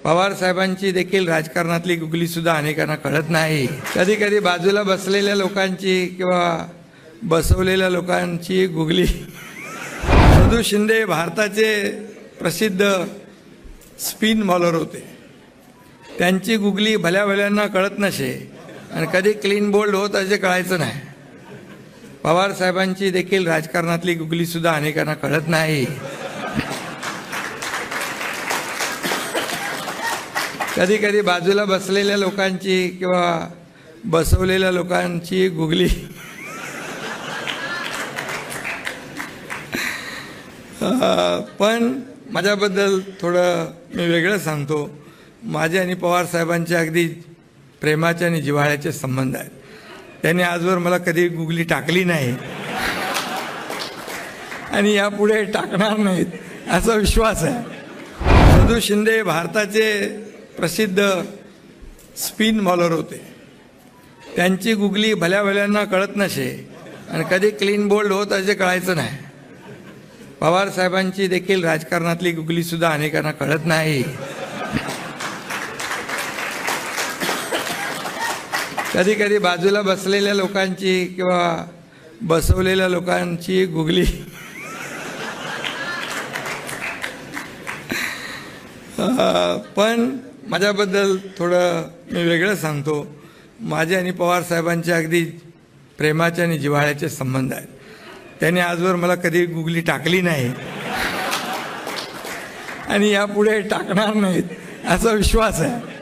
पवार साहेबांची देखील राजकारणातली गुगली सुद्धा अनेकांना कळत नाही। कधी कधी बाजूला बसलेल्या लोकांची किंवा बसवलेल्या लोकांची गुगली। सदू शिंदे भारताचे प्रसिद्ध स्पिन बॉलर होते। त्यांची गुगली भल्या भल्यांना कळत नसे आणि कधी क्लीन बोल्ड होत असे कळायचं नाही। पवार साहेबांची देखील राजकारणातली गुगली सुद्धा अनेकांना कळत नाही। कधी कधी बाजूला बसलेल्या लोकांची किंवा बसवलेल्या लोकांची गुगली। पण माझ्याबद्दल थोडं मी वेगळं सांगतो। माझे आणि पवार साहेबांचे अगदी प्रेमाचे आणि जिव्हाळ्याचे संबंध आहेत। त्यांनी आजवर मला कधी गुगली टाकली नाही आणि यापुढे टाकणार नाहीत असा विश्वास आहे। सदू शिंदे भारताचे प्रसिद्ध स्पिन बॉलर होते। त्यांची गुगली भल्या भल्यांना कळत नसे आणि कधी क्लीन बोल्ड होत असे कळायचं नाही। पवार साहेबांची देखील राजकारणातली गुगली सुद्धा अनेकांना कळत नाही। कधी कधी बाजूला बसलेल्या लोकांची किंवा बसवलेल्या लोकांची गुगली। पण माझ्याबद्दल थोडं मी वेगळं सांगतो। माझे आणि पवार साहेबांचे अगदी प्रेमाचे आणि जिव्हाळ्याचे संबंध आहेत। त्यांनी आजवर मला कधी गुगली टाकली नाही आणि यापुढे टाकणार नाहीत असा विश्वास आहे।